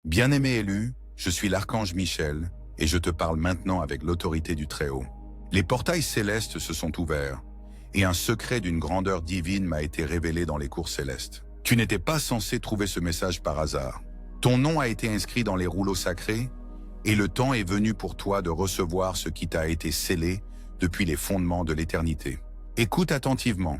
Bien-aimé élu, je suis l'archange Michel, et je te parle maintenant avec l'autorité du Très-Haut. Les portails célestes se sont ouverts, et un secret d'une grandeur divine m'a été révélé dans les cours célestes. Tu n'étais pas censé trouver ce message par hasard. Ton nom a été inscrit dans les rouleaux sacrés, et le temps est venu pour toi de recevoir ce qui t'a été scellé depuis les fondements de l'éternité. Écoute attentivement,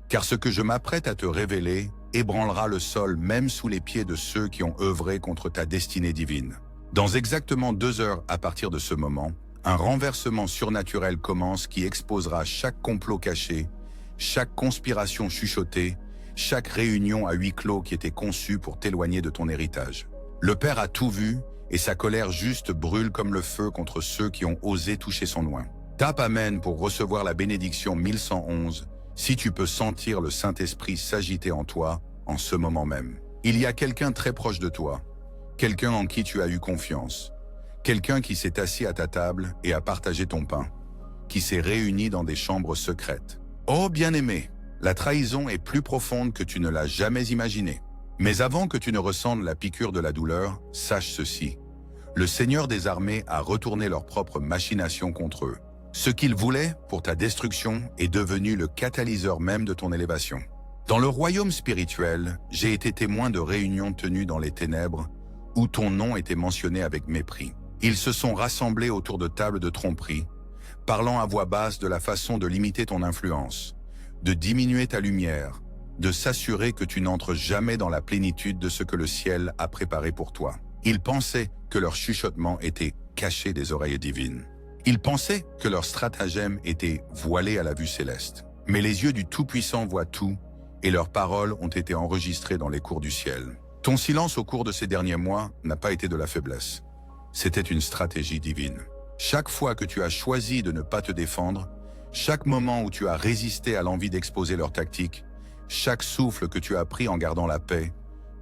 car ce que je m'apprête à te révéler ébranlera le sol même sous les pieds de ceux qui ont œuvré contre ta destinée divine. Dans exactement 2 heures à partir de ce moment, un renversement surnaturel commence qui exposera chaque complot caché, chaque conspiration chuchotée, chaque réunion à huis clos qui était conçue pour t'éloigner de ton héritage. Le Père a tout vu et sa colère juste brûle comme le feu contre ceux qui ont osé toucher son oint. Tape Amen pour recevoir la bénédiction 1111 si tu peux sentir le Saint-Esprit s'agiter en toi en ce moment même. Il y a quelqu'un très proche de toi, quelqu'un en qui tu as eu confiance, quelqu'un qui s'est assis à ta table et a partagé ton pain, qui s'est réuni dans des chambres secrètes. Oh bien-aimé, la trahison est plus profonde que tu ne l'as jamais imaginé. Mais avant que tu ne ressentes la piqûre de la douleur, sache ceci. Le Seigneur des armées a retourné leur propre machination contre eux. Ce qu'ils voulaient pour ta destruction est devenu le catalyseur même de ton élévation. Dans le royaume spirituel, j'ai été témoin de réunions tenues dans les ténèbres où ton nom était mentionné avec mépris. Ils se sont rassemblés autour de tables de tromperie, parlant à voix basse de la façon de limiter ton influence, de diminuer ta lumière, de s'assurer que tu n'entres jamais dans la plénitude de ce que le ciel a préparé pour toi. Ils pensaient que leur chuchotement était caché des oreilles divines. Ils pensaient que leur stratagème était voilé à la vue céleste. Mais les yeux du Tout-Puissant voient tout, et leurs paroles ont été enregistrées dans les cours du ciel. Ton silence au cours de ces derniers mois n'a pas été de la faiblesse. C'était une stratégie divine. Chaque fois que tu as choisi de ne pas te défendre, chaque moment où tu as résisté à l'envie d'exposer leurs tactiques, chaque souffle que tu as pris en gardant la paix,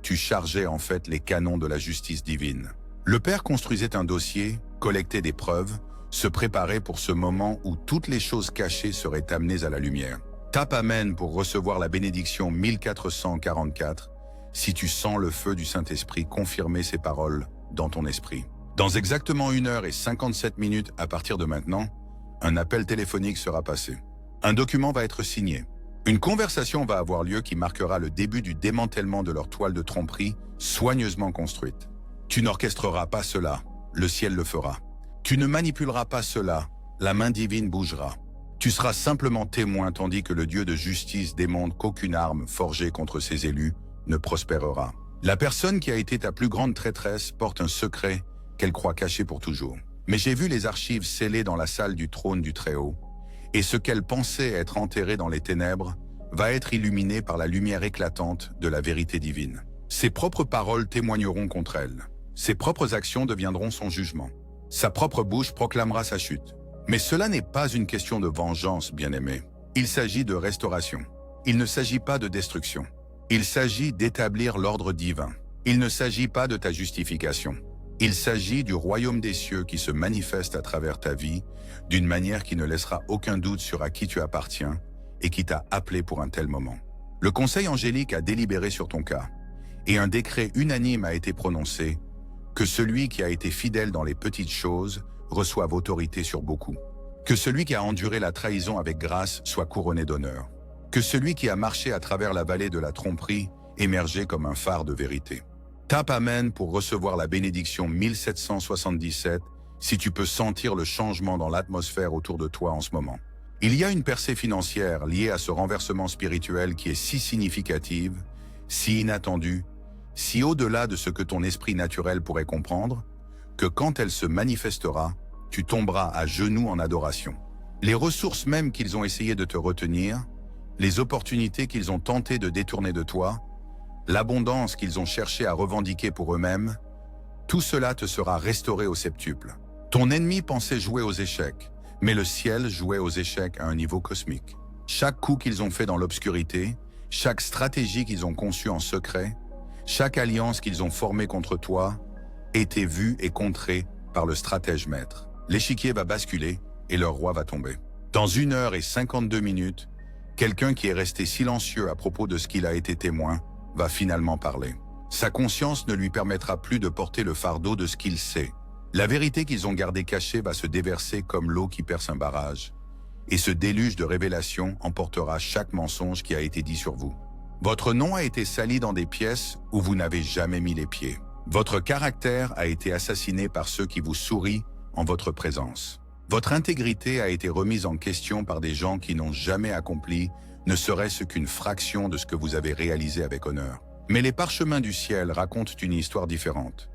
tu chargeais en fait les canons de la justice divine. Le Père construisait un dossier, collectait des preuves, se préparait pour ce moment où toutes les choses cachées seraient amenées à la lumière. Tape Amen pour recevoir la bénédiction 1444 si tu sens le feu du Saint-Esprit confirmer ces paroles dans ton esprit. Dans exactement 1 heure et 57 minutes à partir de maintenant, un appel téléphonique sera passé. Un document va être signé. Une conversation va avoir lieu qui marquera le début du démantèlement de leur toile de tromperie soigneusement construite. Tu n'orchestreras pas cela, le ciel le fera. Tu ne manipuleras pas cela, la main divine bougera. Tu seras simplement témoin tandis que le Dieu de justice démontre qu'aucune arme forgée contre ses élus ne prospérera. La personne qui a été ta plus grande traîtresse porte un secret qu'elle croit caché pour toujours. Mais j'ai vu les archives scellées dans la salle du trône du Très-Haut, et ce qu'elle pensait être enterré dans les ténèbres va être illuminé par la lumière éclatante de la vérité divine. Ses propres paroles témoigneront contre elle. Ses propres actions deviendront son jugement. Sa propre bouche proclamera sa chute. Mais cela n'est pas une question de vengeance, bien-aimé. Il s'agit de restauration. Il ne s'agit pas de destruction. Il s'agit d'établir l'ordre divin. Il ne s'agit pas de ta justification. Il s'agit du royaume des cieux qui se manifeste à travers ta vie d'une manière qui ne laissera aucun doute sur à qui tu appartiens et qui t'a appelé pour un tel moment. Le conseil angélique a délibéré sur ton cas et un décret unanime a été prononcé que celui qui a été fidèle dans les petites choses reçoive autorité sur beaucoup. Que celui qui a enduré la trahison avec grâce soit couronné d'honneur. Que celui qui a marché à travers la vallée de la tromperie émerge comme un phare de vérité. Tape Amen pour recevoir la bénédiction 1777 si tu peux sentir le changement dans l'atmosphère autour de toi en ce moment. Il y a une percée financière liée à ce renversement spirituel qui est si significative, si inattendue, si au-delà de ce que ton esprit naturel pourrait comprendre, que quand elle se manifestera, tu tomberas à genoux en adoration. Les ressources même qu'ils ont essayé de te retenir, les opportunités qu'ils ont tenté de détourner de toi, l'abondance qu'ils ont cherché à revendiquer pour eux-mêmes, tout cela te sera restauré au septuple. Ton ennemi pensait jouer aux échecs, mais le ciel jouait aux échecs à un niveau cosmique. Chaque coup qu'ils ont fait dans l'obscurité, chaque stratégie qu'ils ont conçue en secret, chaque alliance qu'ils ont formée contre toi, était vue et contrée par le stratège maître. L'échiquier va basculer et leur roi va tomber. Dans 1 heure et 52 minutes, quelqu'un qui est resté silencieux à propos de ce qu'il a été témoin va finalement parler. Sa conscience ne lui permettra plus de porter le fardeau de ce qu'il sait. La vérité qu'ils ont gardée cachée va se déverser comme l'eau qui perce un barrage. Et ce déluge de révélations emportera chaque mensonge qui a été dit sur vous. Votre nom a été sali dans des pièces où vous n'avez jamais mis les pieds. Votre caractère a été assassiné par ceux qui vous sourient en votre présence. Votre intégrité a été remise en question par des gens qui n'ont jamais accompli ne serait-ce qu'une fraction de ce que vous avez réalisé avec honneur. Mais les parchemins du ciel racontent une histoire différente.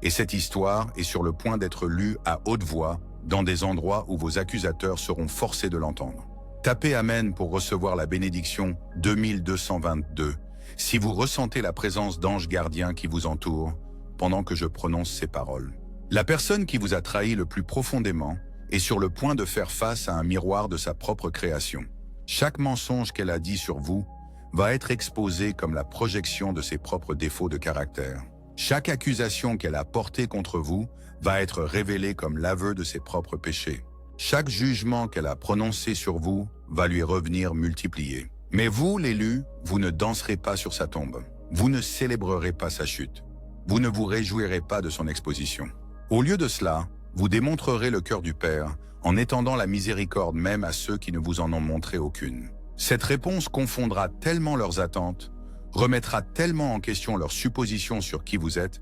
Et cette histoire est sur le point d'être lue à haute voix dans des endroits où vos accusateurs seront forcés de l'entendre. Tapez Amen pour recevoir la bénédiction 2222 si vous ressentez la présence d'anges gardiens qui vous entourent pendant que je prononce ces paroles. La personne qui vous a trahi le plus profondément est sur le point de faire face à un miroir de sa propre création. Chaque mensonge qu'elle a dit sur vous va être exposé comme la projection de ses propres défauts de caractère. Chaque accusation qu'elle a portée contre vous va être révélée comme l'aveu de ses propres péchés. Chaque jugement qu'elle a prononcé sur vous va lui revenir multiplié. Mais vous, l'élu, vous ne danserez pas sur sa tombe. Vous ne célébrerez pas sa chute. Vous ne vous réjouirez pas de son exposition. Au lieu de cela, vous démontrerez le cœur du Père en étendant la miséricorde même à ceux qui ne vous en ont montré aucune. Cette réponse confondra tellement leurs attentes, remettra tellement en question leurs suppositions sur qui vous êtes,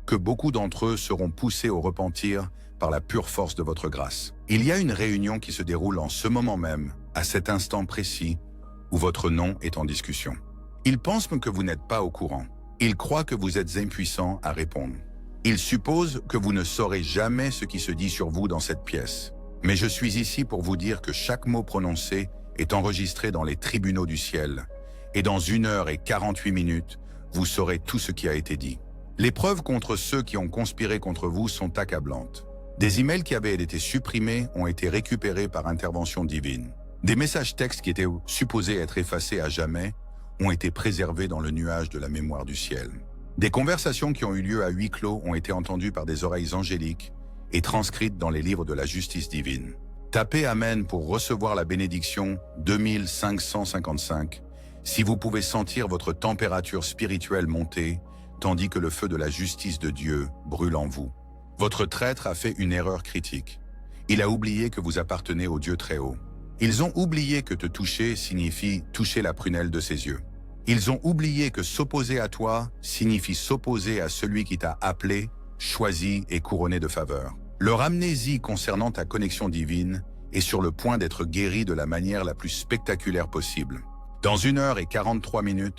que beaucoup d'entre eux seront poussés au repentir par la pure force de votre grâce. Il y a une réunion qui se déroule en ce moment même, à cet instant précis, où votre nom est en discussion. Ils pensent que vous n'êtes pas au courant. Ils croient que vous êtes impuissant à répondre. Ils supposent que vous ne saurez jamais ce qui se dit sur vous dans cette pièce. Mais je suis ici pour vous dire que chaque mot prononcé est enregistré dans les tribunaux du ciel. Et dans 1h48, vous saurez tout ce qui a été dit. Les preuves contre ceux qui ont conspiré contre vous sont accablantes. Des emails qui avaient été supprimés ont été récupérés par intervention divine. Des messages textes qui étaient supposés être effacés à jamais ont été préservés dans le nuage de la mémoire du ciel. Des conversations qui ont eu lieu à huis clos ont été entendues par des oreilles angéliques et transcrites dans les livres de la justice divine. Tapez Amen pour recevoir la bénédiction 2555 si vous pouvez sentir votre température spirituelle monter tandis que le feu de la justice de Dieu brûle en vous. Votre traître a fait une erreur critique. Il a oublié que vous appartenez au Dieu très haut. Ils ont oublié que te toucher signifie toucher la prunelle de ses yeux. Ils ont oublié que s'opposer à toi signifie s'opposer à celui qui t'a appelé, choisi et couronné de faveur. Leur amnésie concernant ta connexion divine est sur le point d'être guérie de la manière la plus spectaculaire possible. Dans 1h43,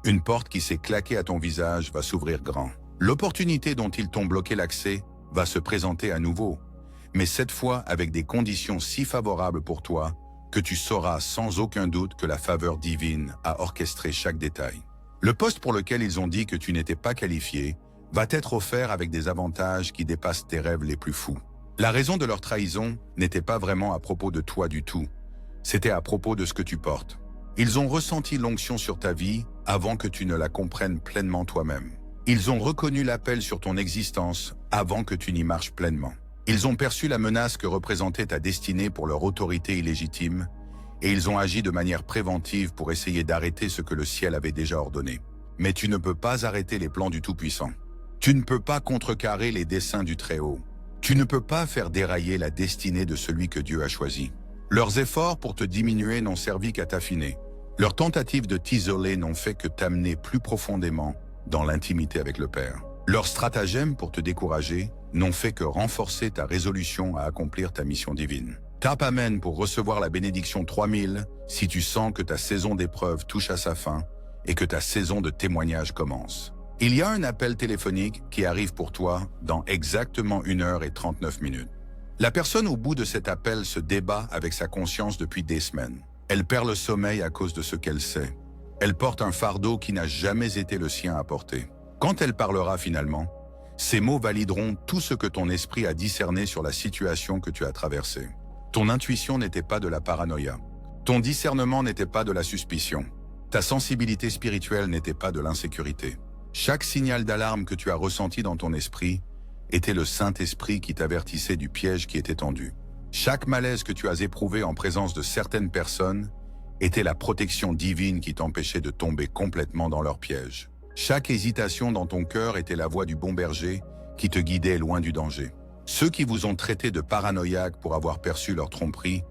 une porte qui s'est claquée à ton visage va s'ouvrir grand. L'opportunité dont ils t'ont bloqué l'accès va se présenter à nouveau, mais cette fois avec des conditions si favorables pour toi que tu sauras sans aucun doute que la faveur divine a orchestré chaque détail. Le poste pour lequel ils ont dit que tu n'étais pas qualifié va t'être offert avec des avantages qui dépassent tes rêves les plus fous. La raison de leur trahison n'était pas vraiment à propos de toi du tout, c'était à propos de ce que tu portes. Ils ont ressenti l'onction sur ta vie avant que tu ne la comprennes pleinement toi-même. Ils ont reconnu l'appel sur ton existence avant que tu n'y marches pleinement. Ils ont perçu la menace que représentait ta destinée pour leur autorité illégitime et ils ont agi de manière préventive pour essayer d'arrêter ce que le ciel avait déjà ordonné. Mais tu ne peux pas arrêter les plans du Tout-Puissant. Tu ne peux pas contrecarrer les desseins du Très-Haut. Tu ne peux pas faire dérailler la destinée de celui que Dieu a choisi. Leurs efforts pour te diminuer n'ont servi qu'à t'affiner. Leurs tentatives de t'isoler n'ont fait que t'amener plus profondément dans l'intimité avec le Père. Leurs stratagèmes pour te décourager n'ont fait que renforcer ta résolution à accomplir ta mission divine. Tape Amen pour recevoir la bénédiction 3000 si tu sens que ta saison d'épreuve touche à sa fin et que ta saison de témoignage commence. Il y a un appel téléphonique qui arrive pour toi dans exactement 1h39. La personne au bout de cet appel se débat avec sa conscience depuis des semaines. Elle perd le sommeil à cause de ce qu'elle sait. Elle porte un fardeau qui n'a jamais été le sien à porter. Quand elle parlera finalement, ces mots valideront tout ce que ton esprit a discerné sur la situation que tu as traversée. Ton intuition n'était pas de la paranoïa. Ton discernement n'était pas de la suspicion. Ta sensibilité spirituelle n'était pas de l'insécurité. Chaque signal d'alarme que tu as ressenti dans ton esprit était le Saint-Esprit qui t'avertissait du piège qui était tendu. Chaque malaise que tu as éprouvé en présence de certaines personnes était la protection divine qui t'empêchait de tomber complètement dans leur piège. Chaque hésitation dans ton cœur était la voix du bon berger qui te guidait loin du danger. Ceux qui vous ont traité de paranoïaques pour avoir perçu leur tromperie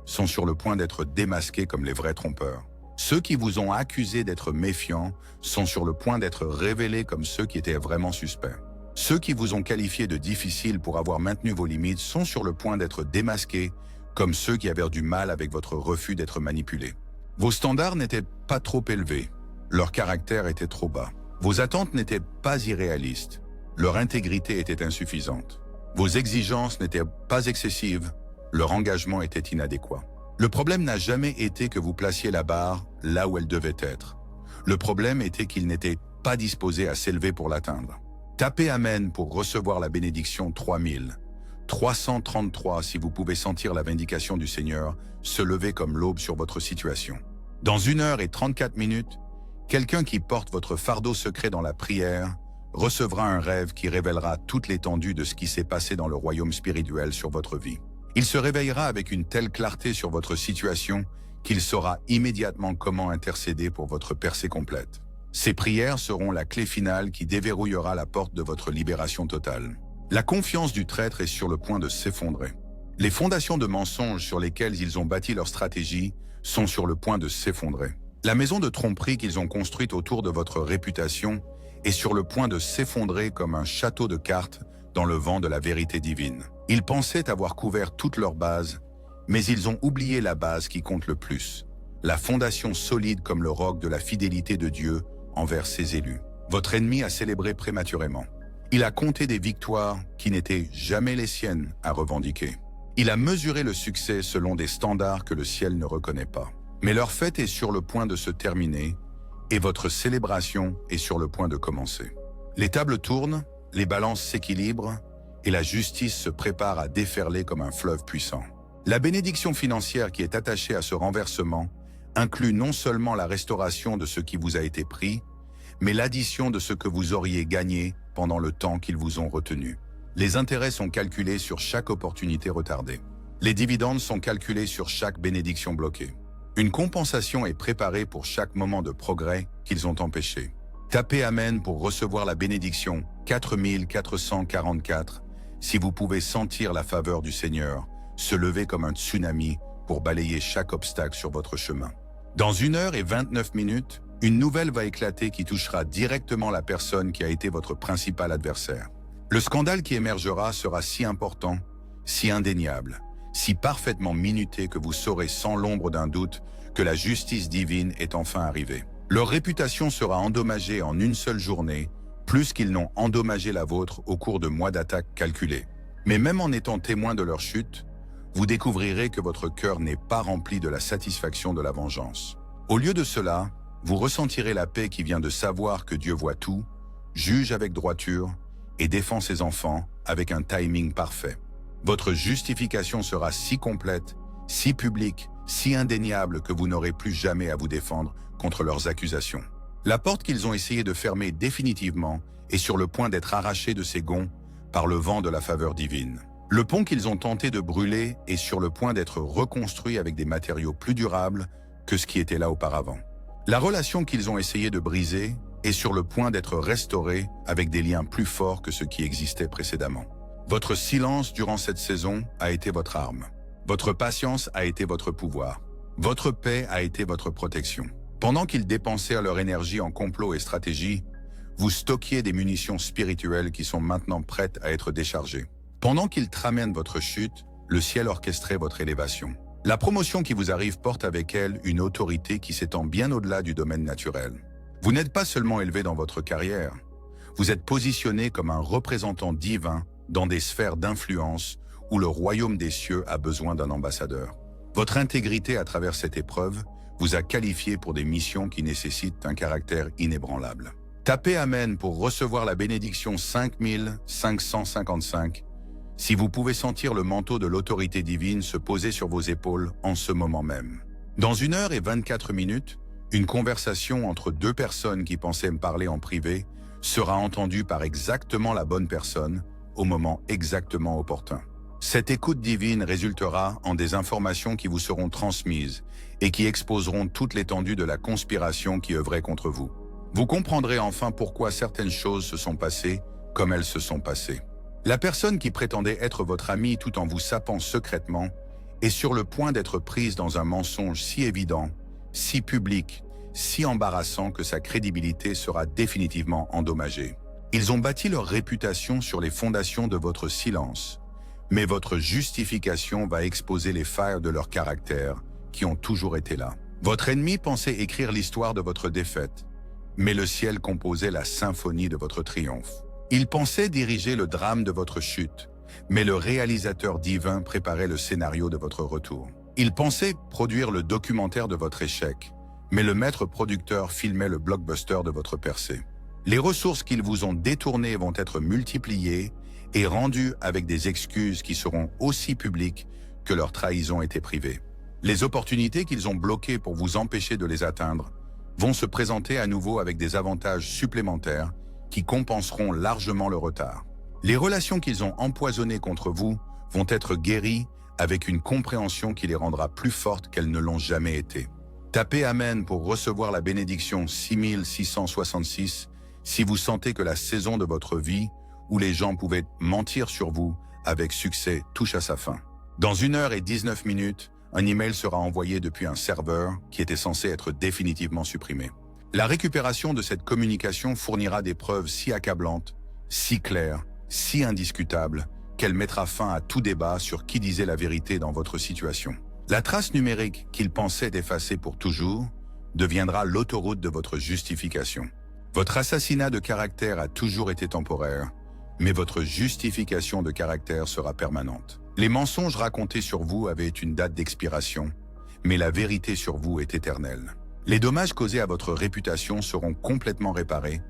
sont sur le point d'être démasqués comme les vrais trompeurs. Ceux qui vous ont accusé d'être méfiants sont sur le point d'être révélés comme ceux qui étaient vraiment suspects. Ceux qui vous ont qualifié de difficiles pour avoir maintenu vos limites sont sur le point d'être démasqués comme ceux qui avaient du mal avec votre refus d'être manipulés. Vos standards n'étaient pas trop élevés, leur caractère était trop bas. Vos attentes n'étaient pas irréalistes, leur intégrité était insuffisante. Vos exigences n'étaient pas excessives, leur engagement était inadéquat. Le problème n'a jamais été que vous placiez la barre là où elle devait être. Le problème était qu'ils n'étaient pas disposés à s'élever pour l'atteindre. Tapez Amen pour recevoir la bénédiction 3333 si vous pouvez sentir la vindication du Seigneur se lever comme l'aube sur votre situation. Dans 1 heure et 34 minutes, quelqu'un qui porte votre fardeau secret dans la prière recevra un rêve qui révélera toute l'étendue de ce qui s'est passé dans le royaume spirituel sur votre vie. Il se réveillera avec une telle clarté sur votre situation qu'il saura immédiatement comment intercéder pour votre percée complète. Ces prières seront la clé finale qui déverrouillera la porte de votre libération totale. La confiance du traître est sur le point de s'effondrer. Les fondations de mensonges sur lesquelles ils ont bâti leur stratégie sont sur le point de s'effondrer. La maison de tromperie qu'ils ont construite autour de votre réputation est sur le point de s'effondrer comme un château de cartes dans le vent de la vérité divine. Ils pensaient avoir couvert toute leur base, mais ils ont oublié la base qui compte le plus, la fondation solide comme le roc de la fidélité de Dieu envers ses élus. Votre ennemi a célébré prématurément. Il a compté des victoires qui n'étaient jamais les siennes à revendiquer. Il a mesuré le succès selon des standards que le ciel ne reconnaît pas. Mais leur fête est sur le point de se terminer et votre célébration est sur le point de commencer. Les tables tournent, les balances s'équilibrent et la justice se prépare à déferler comme un fleuve puissant. La bénédiction financière qui est attachée à ce renversement inclut non seulement la restauration de ce qui vous a été pris, mais l'addition de ce que vous auriez gagné pendant le temps qu'ils vous ont retenu. Les intérêts sont calculés sur chaque opportunité retardée. Les dividendes sont calculés sur chaque bénédiction bloquée. Une compensation est préparée pour chaque moment de progrès qu'ils ont empêché. Tapez Amen pour recevoir la bénédiction 4444 si vous pouvez sentir la faveur du Seigneur se lever comme un tsunami pour balayer chaque obstacle sur votre chemin. Dans 1 heure et 29 minutes, une nouvelle va éclater qui touchera directement la personne qui a été votre principal adversaire. Le scandale qui émergera sera si important, si indéniable, si parfaitement minuté que vous saurez sans l'ombre d'un doute que la justice divine est enfin arrivée. Leur réputation sera endommagée en une seule journée, plus qu'ils n'ont endommagé la vôtre au cours de mois d'attaques calculées. Mais même en étant témoin de leur chute, vous découvrirez que votre cœur n'est pas rempli de la satisfaction de la vengeance. Au lieu de cela, vous ressentirez la paix qui vient de savoir que Dieu voit tout, juge avec droiture et défend ses enfants avec un timing parfait. Votre justification sera si complète, si publique, si indéniable que vous n'aurez plus jamais à vous défendre contre leurs accusations. La porte qu'ils ont essayé de fermer définitivement est sur le point d'être arrachée de ses gonds par le vent de la faveur divine. Le pont qu'ils ont tenté de brûler est sur le point d'être reconstruit avec des matériaux plus durables que ce qui était là auparavant. La relation qu'ils ont essayé de briser est sur le point d'être restaurée avec des liens plus forts que ceux qui existaient précédemment. Votre silence durant cette saison a été votre arme. Votre patience a été votre pouvoir. Votre paix a été votre protection. Pendant qu'ils dépensaient leur énergie en complot et stratégie, vous stockiez des munitions spirituelles qui sont maintenant prêtes à être déchargées. Pendant qu'ils tramènent votre chute, le ciel orchestrait votre élévation. La promotion qui vous arrive porte avec elle une autorité qui s'étend bien au-delà du domaine naturel. Vous n'êtes pas seulement élevé dans votre carrière, vous êtes positionné comme un représentant divin dans des sphères d'influence où le royaume des cieux a besoin d'un ambassadeur. Votre intégrité à travers cette épreuve vous a qualifié pour des missions qui nécessitent un caractère inébranlable. Tapez Amen pour recevoir la bénédiction 5555 si vous pouvez sentir le manteau de l'autorité divine se poser sur vos épaules en ce moment même. Dans 1 heure et 24 minutes, une conversation entre deux personnes qui pensaient me parler en privé sera entendue par exactement la bonne personne au moment exactement opportun. Cette écoute divine résultera en des informations qui vous seront transmises et qui exposeront toute l'étendue de la conspiration qui œuvrait contre vous. Vous comprendrez enfin pourquoi certaines choses se sont passées comme elles se sont passées. La personne qui prétendait être votre ami tout en vous sapant secrètement est sur le point d'être prise dans un mensonge si évident, si public, si embarrassant que sa crédibilité sera définitivement endommagée. Ils ont bâti leur réputation sur les fondations de votre silence, mais votre justification va exposer les failles de leur caractère qui ont toujours été là. Votre ennemi pensait écrire l'histoire de votre défaite, mais le ciel composait la symphonie de votre triomphe. Il pensait diriger le drame de votre chute, mais le réalisateur divin préparait le scénario de votre retour. Il pensait produire le documentaire de votre échec, mais le maître producteur filmait le blockbuster de votre percée. Les ressources qu'ils vous ont détournées vont être multipliées et rendues avec des excuses qui seront aussi publiques que leur trahison était privée. Les opportunités qu'ils ont bloquées pour vous empêcher de les atteindre vont se présenter à nouveau avec des avantages supplémentaires qui compenseront largement le retard. Les relations qu'ils ont empoisonnées contre vous vont être guéries avec une compréhension qui les rendra plus fortes qu'elles ne l'ont jamais été. Tapez Amen pour recevoir la bénédiction 6666 si vous sentez que la saison de votre vie où les gens pouvaient mentir sur vous avec succès touche à sa fin. Dans 1 heure et 19 minutes, un email sera envoyé depuis un serveur qui était censé être définitivement supprimé. La récupération de cette communication fournira des preuves si accablantes, si claires, si indiscutables, qu'elle mettra fin à tout débat sur qui disait la vérité dans votre situation. La trace numérique qu'ils pensaient effacer pour toujours deviendra l'autoroute de votre justification. Votre assassinat de caractère a toujours été temporaire, mais votre justification de caractère sera permanente. Les mensonges racontés sur vous avaient une date d'expiration, mais la vérité sur vous est éternelle. Les dommages causés à votre réputation seront complètement réparés,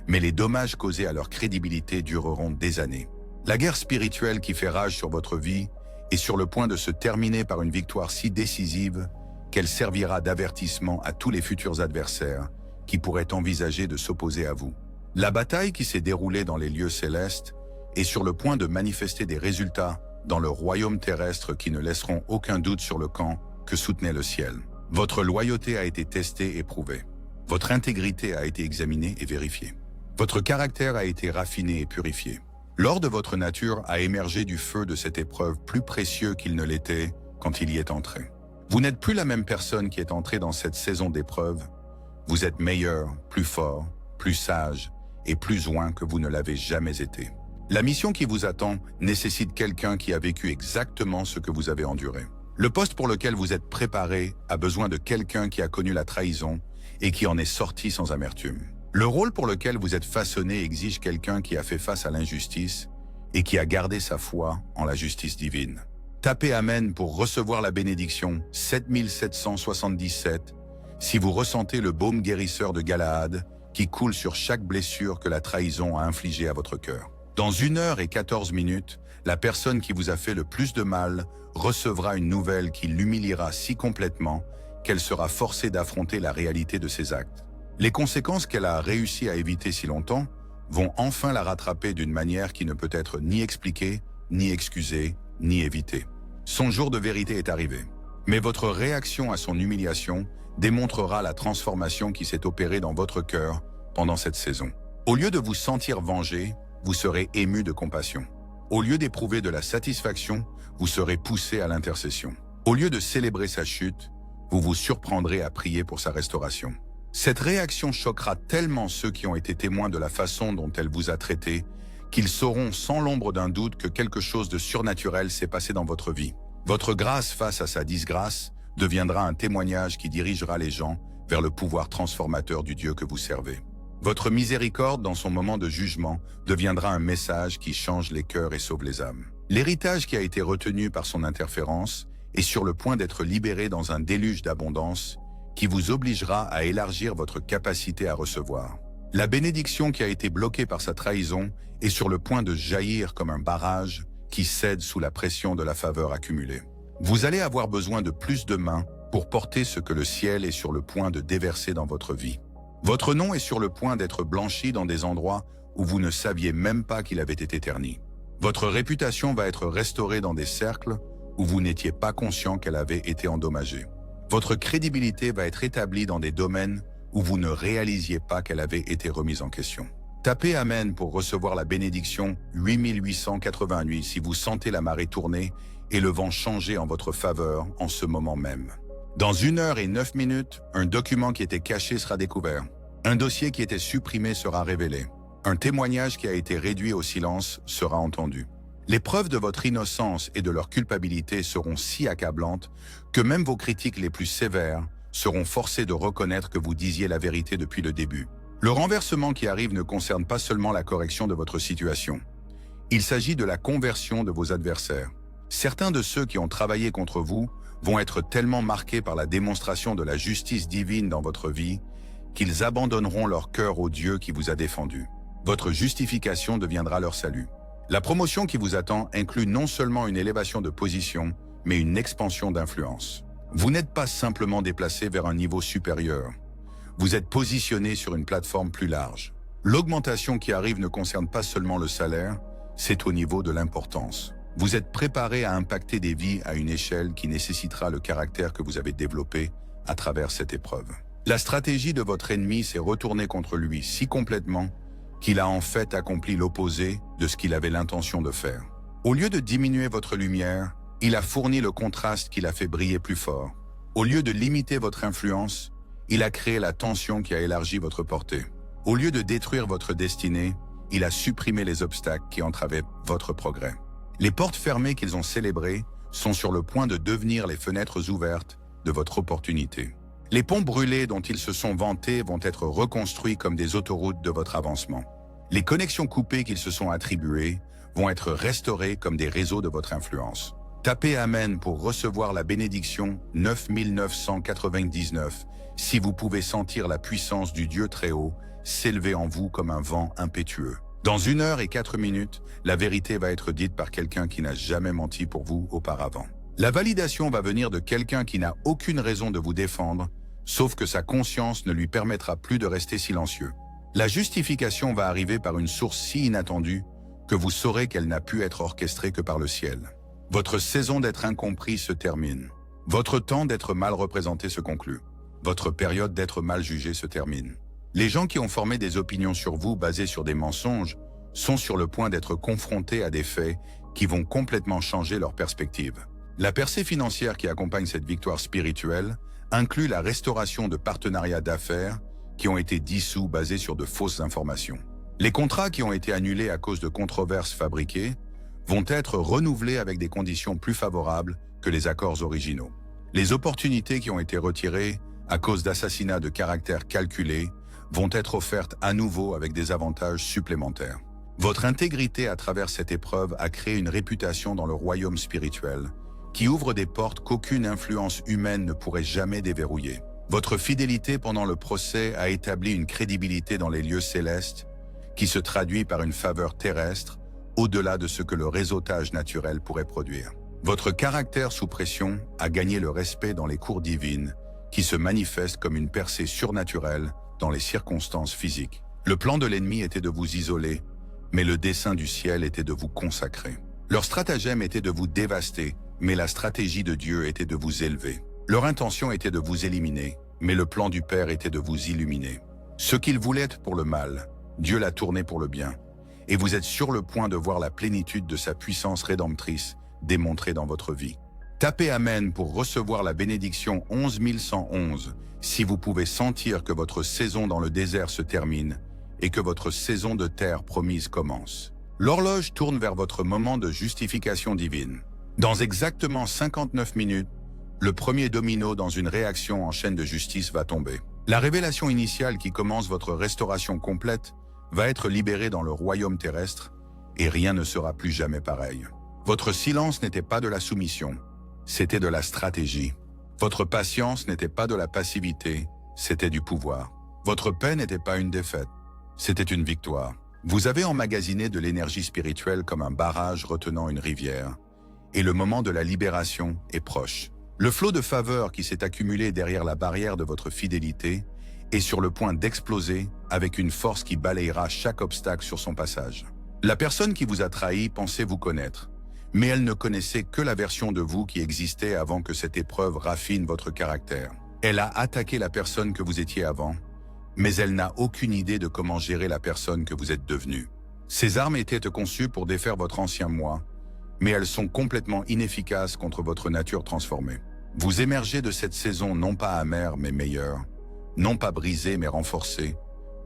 mais les dommages causés à leur crédibilité dureront des années. La guerre spirituelle qui fait rage sur votre vie est sur le point de se terminer par une victoire si décisive qu'elle servira d'avertissement à tous les futurs adversaires qui pourraient envisager de s'opposer à vous. La bataille qui s'est déroulée dans les lieux célestes est sur le point de manifester des résultats dans le royaume terrestre qui ne laisseront aucun doute sur le camp que soutenait le ciel. Votre loyauté a été testée et prouvée. Votre intégrité a été examinée et vérifiée. Votre caractère a été raffiné et purifié. L'or de votre nature a émergé du feu de cette épreuve plus précieux qu'il ne l'était quand il y est entré. Vous n'êtes plus la même personne qui est entrée dans cette saison d'épreuve. Vous êtes meilleur, plus fort, plus sage et plus oint que vous ne l'avez jamais été. La mission qui vous attend nécessite quelqu'un qui a vécu exactement ce que vous avez enduré. Le poste pour lequel vous êtes préparé a besoin de quelqu'un qui a connu la trahison et qui en est sorti sans amertume. Le rôle pour lequel vous êtes façonné exige quelqu'un qui a fait face à l'injustice et qui a gardé sa foi en la justice divine. Tapez Amen pour recevoir la bénédiction 7777 si vous ressentez le baume guérisseur de Galaad qui coule sur chaque blessure que la trahison a infligée à votre cœur. Dans 1 heure et 14 minutes, la personne qui vous a fait le plus de mal recevra une nouvelle qui l'humiliera si complètement qu'elle sera forcée d'affronter la réalité de ses actes. Les conséquences qu'elle a réussi à éviter si longtemps vont enfin la rattraper d'une manière qui ne peut être ni expliquée, ni excusée, ni évitée. Son jour de vérité est arrivé. Mais votre réaction à son humiliation démontrera la transformation qui s'est opérée dans votre cœur pendant cette saison. Au lieu de vous sentir vengé, vous serez ému de compassion. Au lieu d'éprouver de la satisfaction, vous serez poussé à l'intercession. Au lieu de célébrer sa chute, vous vous surprendrez à prier pour sa restauration. Cette réaction choquera tellement ceux qui ont été témoins de la façon dont elle vous a traité, qu'ils sauront sans l'ombre d'un doute que quelque chose de surnaturel s'est passé dans votre vie. Votre grâce face à sa disgrâce deviendra un témoignage qui dirigera les gens vers le pouvoir transformateur du Dieu que vous servez. Votre miséricorde dans son moment de jugement deviendra un message qui change les cœurs et sauve les âmes. L'héritage qui a été retenu par son interférence est sur le point d'être libéré dans un déluge d'abondance qui vous obligera à élargir votre capacité à recevoir. La bénédiction qui a été bloquée par sa trahison est sur le point de jaillir comme un barrage qui cède sous la pression de la faveur accumulée. Vous allez avoir besoin de plus de mains pour porter ce que le ciel est sur le point de déverser dans votre vie. Votre nom est sur le point d'être blanchi dans des endroits où vous ne saviez même pas qu'il avait été terni. Votre réputation va être restaurée dans des cercles où vous n'étiez pas conscient qu'elle avait été endommagée. Votre crédibilité va être établie dans des domaines où vous ne réalisiez pas qu'elle avait été remise en question. Tapez Amen pour recevoir la bénédiction 8888 si vous sentez la marée tourner et le vent changer en votre faveur en ce moment même. Dans 1 heure et 9 minutes, un document qui était caché sera découvert. Un dossier qui était supprimé sera révélé. Un témoignage qui a été réduit au silence sera entendu. Les preuves de votre innocence et de leur culpabilité seront si accablantes que même vos critiques les plus sévères seront forcés de reconnaître que vous disiez la vérité depuis le début. Le renversement qui arrive ne concerne pas seulement la correction de votre situation. Il s'agit de la conversion de vos adversaires. Certains de ceux qui ont travaillé contre vous vont être tellement marqués par la démonstration de la justice divine dans votre vie qu'ils abandonneront leur cœur au Dieu qui vous a défendu. Votre justification deviendra leur salut. La promotion qui vous attend inclut non seulement une élévation de position, mais une expansion d'influence. Vous n'êtes pas simplement déplacé vers un niveau supérieur. Vous êtes positionné sur une plateforme plus large. L'augmentation qui arrive ne concerne pas seulement le salaire, c'est au niveau de l'importance. Vous êtes préparé à impacter des vies à une échelle qui nécessitera le caractère que vous avez développé à travers cette épreuve. La stratégie de votre ennemi s'est retournée contre lui si complètement qu'il a en fait accompli l'opposé de ce qu'il avait l'intention de faire. Au lieu de diminuer votre lumière, il a fourni le contraste qui l'a fait briller plus fort. Au lieu de limiter votre influence, il a créé la tension qui a élargi votre portée. Au lieu de détruire votre destinée, il a supprimé les obstacles qui entravaient votre progrès. Les portes fermées qu'ils ont célébrées sont sur le point de devenir les fenêtres ouvertes de votre opportunité. Les ponts brûlés dont ils se sont vantés vont être reconstruits comme des autoroutes de votre avancement. Les connexions coupées qu'ils se sont attribuées vont être restaurées comme des réseaux de votre influence. Tapez Amen pour recevoir la bénédiction 9999 si vous pouvez sentir la puissance du Dieu très haut s'élever en vous comme un vent impétueux. Dans 1 heure et 4 minutes, la vérité va être dite par quelqu'un qui n'a jamais menti pour vous auparavant. La validation va venir de quelqu'un qui n'a aucune raison de vous défendre, sauf que sa conscience ne lui permettra plus de rester silencieux. La justification va arriver par une source si inattendue que vous saurez qu'elle n'a pu être orchestrée que par le ciel. Votre saison d'être incompris se termine. Votre temps d'être mal représenté se conclut. Votre période d'être mal jugé se termine. Les gens qui ont formé des opinions sur vous basées sur des mensonges sont sur le point d'être confrontés à des faits qui vont complètement changer leur perspective. La percée financière qui accompagne cette victoire spirituelle inclut la restauration de partenariats d'affaires qui ont été dissous basés sur de fausses informations. Les contrats qui ont été annulés à cause de controverses fabriquées vont être renouvelés avec des conditions plus favorables que les accords originaux. Les opportunités qui ont été retirées à cause d'assassinats de caractère calculé vont être offertes à nouveau avec des avantages supplémentaires. Votre intégrité à travers cette épreuve a créé une réputation dans le royaume spirituel qui ouvre des portes qu'aucune influence humaine ne pourrait jamais déverrouiller. Votre fidélité pendant le procès a établi une crédibilité dans les lieux célestes qui se traduit par une faveur terrestre au-delà de ce que le réseautage naturel pourrait produire. Votre caractère sous pression a gagné le respect dans les cours divines qui se manifestent comme une percée surnaturelle dans les circonstances physiques. Le plan de l'ennemi était de vous isoler, mais le dessein du ciel était de vous consacrer. Leur stratagème était de vous dévaster, mais la stratégie de Dieu était de vous élever. Leur intention était de vous éliminer, mais le plan du Père était de vous illuminer. Ce qu'ils voulaient pour le mal, Dieu l'a tourné pour le bien. Et vous êtes sur le point de voir la plénitude de sa puissance rédemptrice démontrée dans votre vie. Tapez Amen pour recevoir la bénédiction 11111 si vous pouvez sentir que votre saison dans le désert se termine et que votre saison de terre promise commence. L'horloge tourne vers votre moment de justification divine. Dans exactement 59 minutes, le premier domino dans une réaction en chaîne de justice va tomber. La révélation initiale qui commence votre restauration complète va être libérée dans le royaume terrestre et rien ne sera plus jamais pareil. Votre silence n'était pas de la soumission, c'était de la stratégie. Votre patience n'était pas de la passivité, c'était du pouvoir. Votre paix n'était pas une défaite, c'était une victoire. Vous avez emmagasiné de l'énergie spirituelle comme un barrage retenant une rivière, et le moment de la libération est proche. Le flot de faveur qui s'est accumulé derrière la barrière de votre fidélité est sur le point d'exploser avec une force qui balayera chaque obstacle sur son passage. La personne qui vous a trahi pensait vous connaître, mais elle ne connaissait que la version de vous qui existait avant que cette épreuve raffine votre caractère. Elle a attaqué la personne que vous étiez avant, mais elle n'a aucune idée de comment gérer la personne que vous êtes devenue. Ces armes étaient conçues pour défaire votre ancien moi, mais elles sont complètement inefficaces contre votre nature transformée. Vous émergez de cette saison non pas amère mais meilleure, non pas brisé mais renforcé,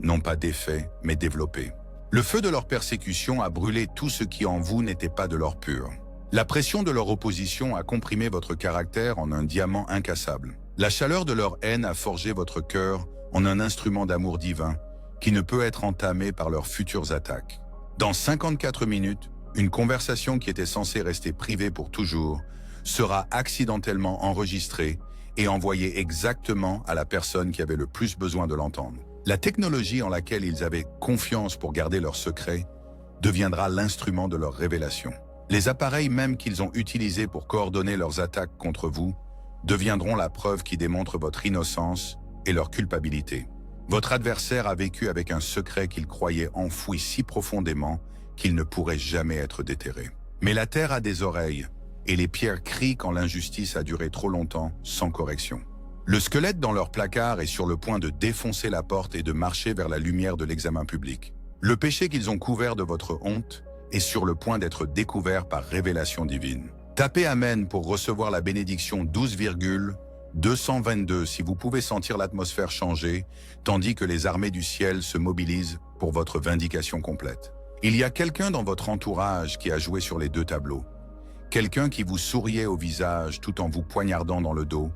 non pas défait mais développé. Le feu de leur persécution a brûlé tout ce qui en vous n'était pas de l'or pur. La pression de leur opposition a comprimé votre caractère en un diamant incassable. La chaleur de leur haine a forgé votre cœur en un instrument d'amour divin qui ne peut être entamé par leurs futures attaques. Dans 54 minutes, une conversation qui était censée rester privée pour toujours sera accidentellement enregistrée et envoyée exactement à la personne qui avait le plus besoin de l'entendre. La technologie en laquelle ils avaient confiance pour garder leur secret deviendra l'instrument de leur révélation. Les appareils même qu'ils ont utilisés pour coordonner leurs attaques contre vous deviendront la preuve qui démontre votre innocence et leur culpabilité. Votre adversaire a vécu avec un secret qu'il croyait enfoui si profondément qu'il ne pourrait jamais être déterré. Mais la terre a des oreilles, et les pierres crient quand l'injustice a duré trop longtemps sans correction. Le squelette dans leur placard est sur le point de défoncer la porte et de marcher vers la lumière de l'examen public. Le péché qu'ils ont couvert de votre honte est sur le point d'être découvert par révélation divine. Tapez Amen pour recevoir la bénédiction 12,222 si vous pouvez sentir l'atmosphère changer, tandis que les armées du ciel se mobilisent pour votre vindication complète. Il y a quelqu'un dans votre entourage qui a joué sur les deux tableaux. Quelqu'un qui vous souriait au visage tout en vous poignardant dans le dos.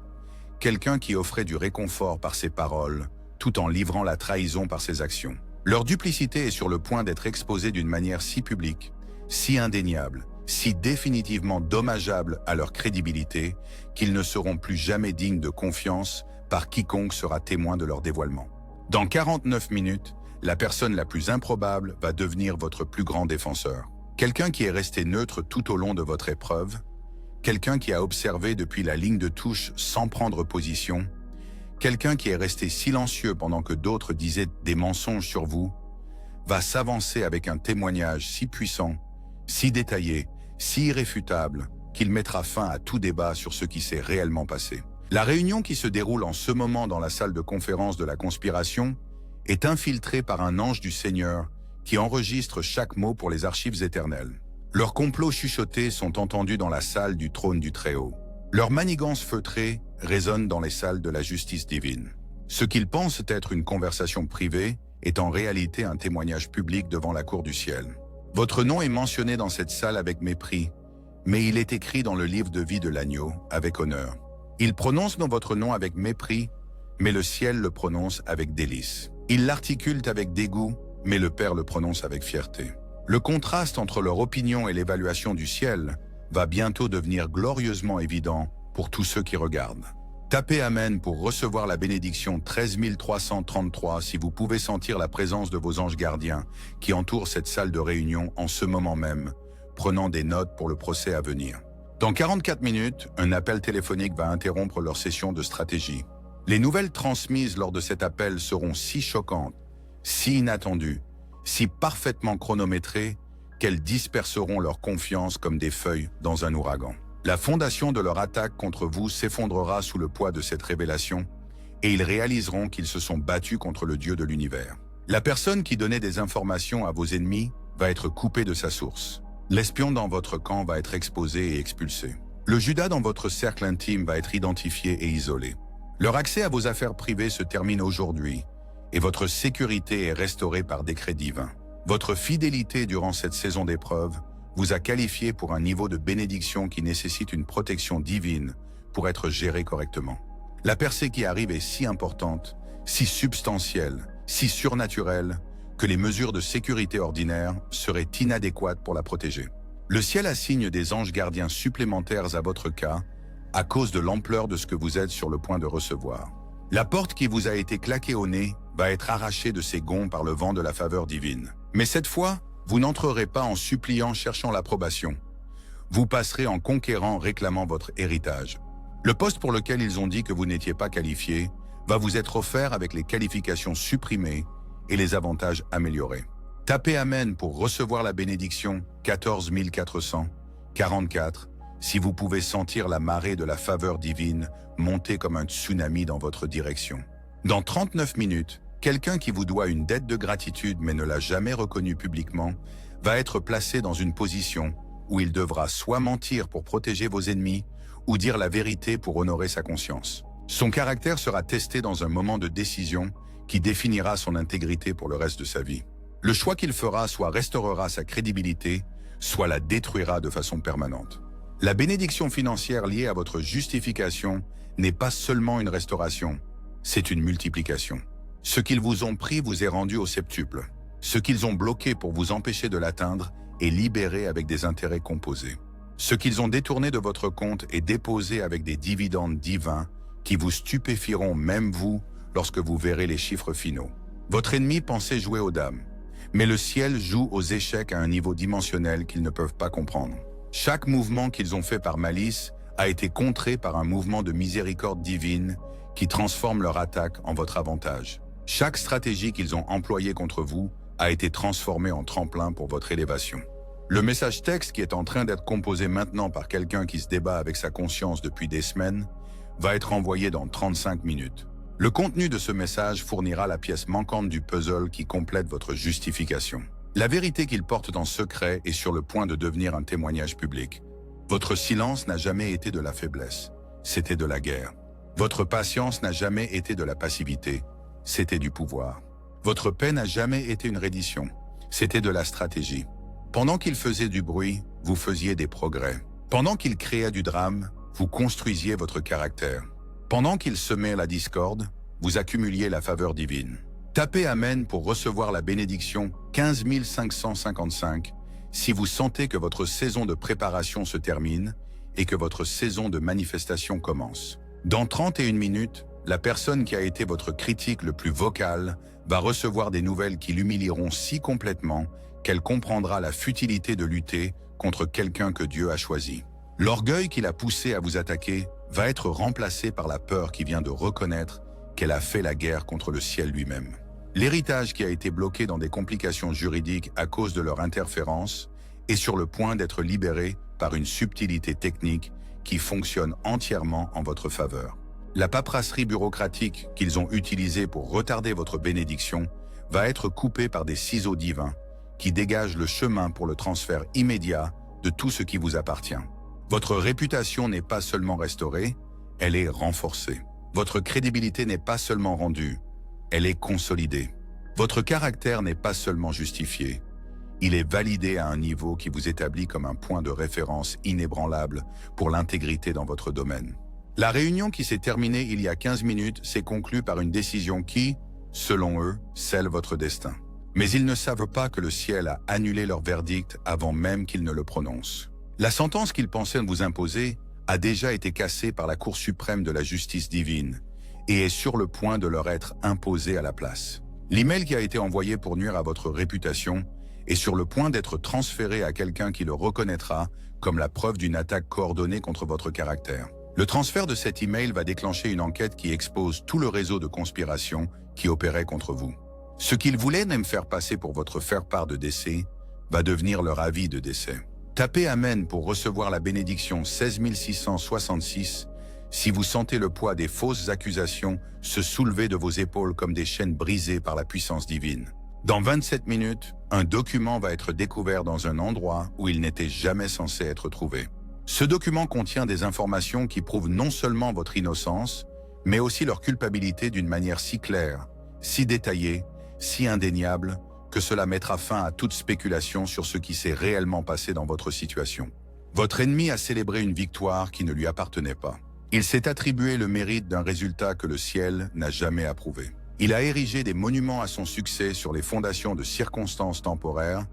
Quelqu'un qui offrait du réconfort par ses paroles, tout en livrant la trahison par ses actions. Leur duplicité est sur le point d'être exposée d'une manière si publique, si indéniable, si définitivement dommageable à leur crédibilité, qu'ils ne seront plus jamais dignes de confiance par quiconque sera témoin de leur dévoilement. Dans 49 minutes, la personne la plus improbable va devenir votre plus grand défenseur. Quelqu'un qui est resté neutre tout au long de votre épreuve, quelqu'un qui a observé depuis la ligne de touche sans prendre position, quelqu'un qui est resté silencieux pendant que d'autres disaient des mensonges sur vous, va s'avancer avec un témoignage si puissant, si détaillé, si irréfutable, qu'il mettra fin à tout débat sur ce qui s'est réellement passé. La réunion qui se déroule en ce moment dans la salle de conférence de la conspiration est infiltrée par un ange du Seigneur qui enregistre chaque mot pour les archives éternelles. Leurs complots chuchotés sont entendus dans la salle du trône du Très-Haut. Leurs manigances feutrées résonnent dans les salles de la justice divine. Ce qu'ils pensent être une conversation privée est en réalité un témoignage public devant la cour du ciel. Votre nom est mentionné dans cette salle avec mépris, mais il est écrit dans le livre de vie de l'agneau avec honneur. Ils prononcent votre nom avec mépris, mais le ciel le prononce avec délice. Ils l'articulent avec dégoût, mais le Père le prononce avec fierté. Le contraste entre leur opinion et l'évaluation du ciel va bientôt devenir glorieusement évident pour tous ceux qui regardent. Tapez Amen pour recevoir la bénédiction 13 333 si vous pouvez sentir la présence de vos anges gardiens qui entourent cette salle de réunion en ce moment même, prenant des notes pour le procès à venir. Dans 44 minutes, un appel téléphonique va interrompre leur session de stratégie. Les nouvelles transmises lors de cet appel seront si choquantes, si inattendues, si parfaitement chronométrées qu'elles disperseront leur confiance comme des feuilles dans un ouragan. La fondation de leur attaque contre vous s'effondrera sous le poids de cette révélation et ils réaliseront qu'ils se sont battus contre le Dieu de l'univers. La personne qui donnait des informations à vos ennemis va être coupée de sa source. L'espion dans votre camp va être exposé et expulsé. Le Judas dans votre cercle intime va être identifié et isolé. Leur accès à vos affaires privées se termine aujourd'hui et votre sécurité est restaurée par décret divin. Votre fidélité durant cette saison d'épreuve vous a qualifié pour un niveau de bénédiction qui nécessite une protection divine pour être géré correctement. La percée qui arrive est si importante, si substantielle, si surnaturelle, que les mesures de sécurité ordinaires seraient inadéquates pour la protéger. Le ciel assigne des anges gardiens supplémentaires à votre cas à cause de l'ampleur de ce que vous êtes sur le point de recevoir. La porte qui vous a été claquée au nez va être arrachée de ses gonds par le vent de la faveur divine. Mais cette fois, vous n'entrerez pas en suppliant cherchant l'approbation. Vous passerez en conquérant réclamant votre héritage. Le poste pour lequel ils ont dit que vous n'étiez pas qualifié va vous être offert avec les qualifications supprimées et les avantages améliorés. Tapez Amen pour recevoir la bénédiction 14 444 si vous pouvez sentir la marée de la faveur divine monter comme un tsunami dans votre direction. Dans 39 minutes, Quelqu'un qui vous doit une dette de gratitude mais ne l'a jamais reconnue publiquement va être placé dans une position où il devra soit mentir pour protéger vos ennemis ou dire la vérité pour honorer sa conscience. Son caractère sera testé dans un moment de décision qui définira son intégrité pour le reste de sa vie. Le choix qu'il fera soit restaurera sa crédibilité, soit la détruira de façon permanente. La bénédiction financière liée à votre justification n'est pas seulement une restauration, c'est une multiplication. Ce qu'ils vous ont pris vous est rendu au septuple. Ce qu'ils ont bloqué pour vous empêcher de l'atteindre est libéré avec des intérêts composés. Ce qu'ils ont détourné de votre compte est déposé avec des dividendes divins qui vous stupéfieront même vous lorsque vous verrez les chiffres finaux. Votre ennemi pensait jouer aux dames, mais le ciel joue aux échecs à un niveau dimensionnel qu'ils ne peuvent pas comprendre. Chaque mouvement qu'ils ont fait par malice a été contré par un mouvement de miséricorde divine qui transforme leur attaque en votre avantage. Chaque stratégie qu'ils ont employée contre vous a été transformée en tremplin pour votre élévation. Le message texte qui est en train d'être composé maintenant par quelqu'un qui se débat avec sa conscience depuis des semaines va être envoyé dans 35 minutes. Le contenu de ce message fournira la pièce manquante du puzzle qui complète votre justification. La vérité qu'il porte en secret est sur le point de devenir un témoignage public. Votre silence n'a jamais été de la faiblesse, c'était de la guerre. Votre patience n'a jamais été de la passivité, c'était du pouvoir. Votre paix n'a jamais été une reddition, c'était de la stratégie. Pendant qu'il faisait du bruit, vous faisiez des progrès. Pendant qu'il créait du drame, vous construisiez votre caractère. Pendant qu'il semait la discorde, vous accumuliez la faveur divine. Tapez Amen pour recevoir la bénédiction 15 555 si vous sentez que votre saison de préparation se termine et que votre saison de manifestation commence. Dans 31 minutes, la personne qui a été votre critique le plus vocal va recevoir des nouvelles qui l'humilieront si complètement qu'elle comprendra la futilité de lutter contre quelqu'un que Dieu a choisi. L'orgueil qui l'a poussé à vous attaquer va être remplacé par la peur qui vient de reconnaître qu'elle a fait la guerre contre le ciel lui-même. L'héritage qui a été bloqué dans des complications juridiques à cause de leur interférence est sur le point d'être libéré par une subtilité technique qui fonctionne entièrement en votre faveur. La paperasserie bureaucratique qu'ils ont utilisée pour retarder votre bénédiction va être coupée par des ciseaux divins qui dégagent le chemin pour le transfert immédiat de tout ce qui vous appartient. Votre réputation n'est pas seulement restaurée, elle est renforcée. Votre crédibilité n'est pas seulement rendue, elle est consolidée. Votre caractère n'est pas seulement justifié, il est validé à un niveau qui vous établit comme un point de référence inébranlable pour l'intégrité dans votre domaine. La réunion qui s'est terminée il y a 15 minutes s'est conclue par une décision qui, selon eux, scelle votre destin. Mais ils ne savent pas que le ciel a annulé leur verdict avant même qu'ils ne le prononcent. La sentence qu'ils pensaient vous imposer a déjà été cassée par la Cour suprême de la justice divine et est sur le point de leur être imposée à la place. L'email qui a été envoyé pour nuire à votre réputation est sur le point d'être transféré à quelqu'un qui le reconnaîtra comme la preuve d'une attaque coordonnée contre votre caractère. Le transfert de cet email va déclencher une enquête qui expose tout le réseau de conspiration qui opérait contre vous. Ce qu'ils voulaient même faire passer pour votre faire-part de décès va devenir leur avis de décès. Tapez Amen pour recevoir la bénédiction 16 666 si vous sentez le poids des fausses accusations se soulever de vos épaules comme des chaînes brisées par la puissance divine. Dans 27 minutes, un document va être découvert dans un endroit où il n'était jamais censé être trouvé. Ce document contient des informations qui prouvent non seulement votre innocence, mais aussi leur culpabilité d'une manière si claire, si détaillée, si indéniable, que cela mettra fin à toute spéculation sur ce qui s'est réellement passé dans votre situation. Votre ennemi a célébré une victoire qui ne lui appartenait pas. Il s'est attribué le mérite d'un résultat que le ciel n'a jamais approuvé. Il a érigé des monuments à son succès sur les fondations de circonstances temporaires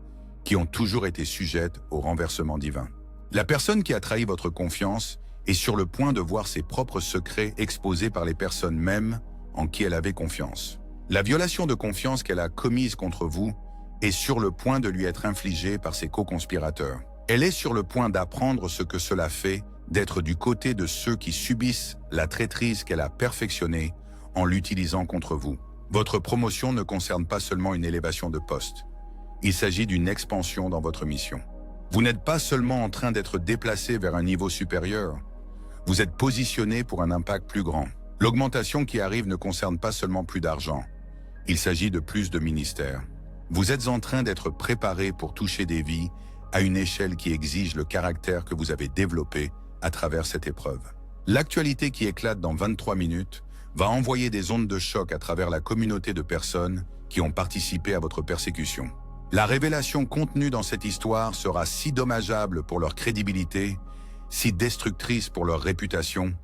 qui ont toujours été sujettes au renversement divin. La personne qui a trahi votre confiance est sur le point de voir ses propres secrets exposés par les personnes mêmes en qui elle avait confiance. La violation de confiance qu'elle a commise contre vous est sur le point de lui être infligée par ses co-conspirateurs. Elle est sur le point d'apprendre ce que cela fait d'être du côté de ceux qui subissent la traîtrise qu'elle a perfectionnée en l'utilisant contre vous. Votre promotion ne concerne pas seulement une élévation de poste. Il s'agit d'une expansion dans votre mission. Vous n'êtes pas seulement en train d'être déplacé vers un niveau supérieur, vous êtes positionné pour un impact plus grand. L'augmentation qui arrive ne concerne pas seulement plus d'argent, Il s'agit de plus de ministère. Vous êtes en train d'être préparé pour toucher des vies à une échelle qui exige le caractère que vous avez développé à travers cette épreuve. L'actualité qui éclate dans 23 minutes va envoyer des ondes de choc à travers la communauté de personnes qui ont participé à votre persécution. La révélation contenue dans cette histoire sera si dommageable pour leur crédibilité, si destructrice pour leur réputation,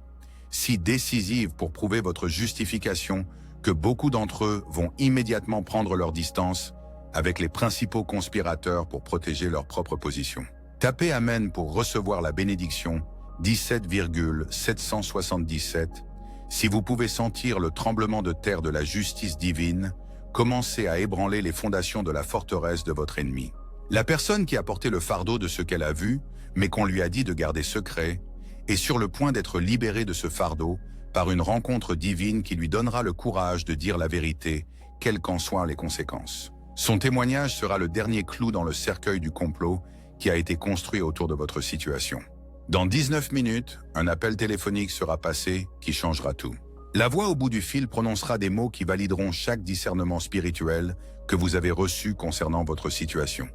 si décisive pour prouver votre justification que beaucoup d'entre eux vont immédiatement prendre leur distance avec les principaux conspirateurs pour protéger leur propre position. Tapez Amen pour recevoir la bénédiction 17,777. Si vous pouvez sentir le tremblement de terre de la justice divine, commencez à ébranler les fondations de la forteresse de votre ennemi. La personne qui a porté le fardeau de ce qu'elle a vu, mais qu'on lui a dit de garder secret, est sur le point d'être libérée de ce fardeau par une rencontre divine qui lui donnera le courage de dire la vérité, quelles qu'en soient les conséquences. Son témoignage sera le dernier clou dans le cercueil du complot qui a été construit autour de votre situation. Dans 19 minutes, un appel téléphonique sera passé qui changera tout. La voix au bout du fil prononcera des mots qui valideront chaque discernement spirituel que vous avez reçu concernant votre situation.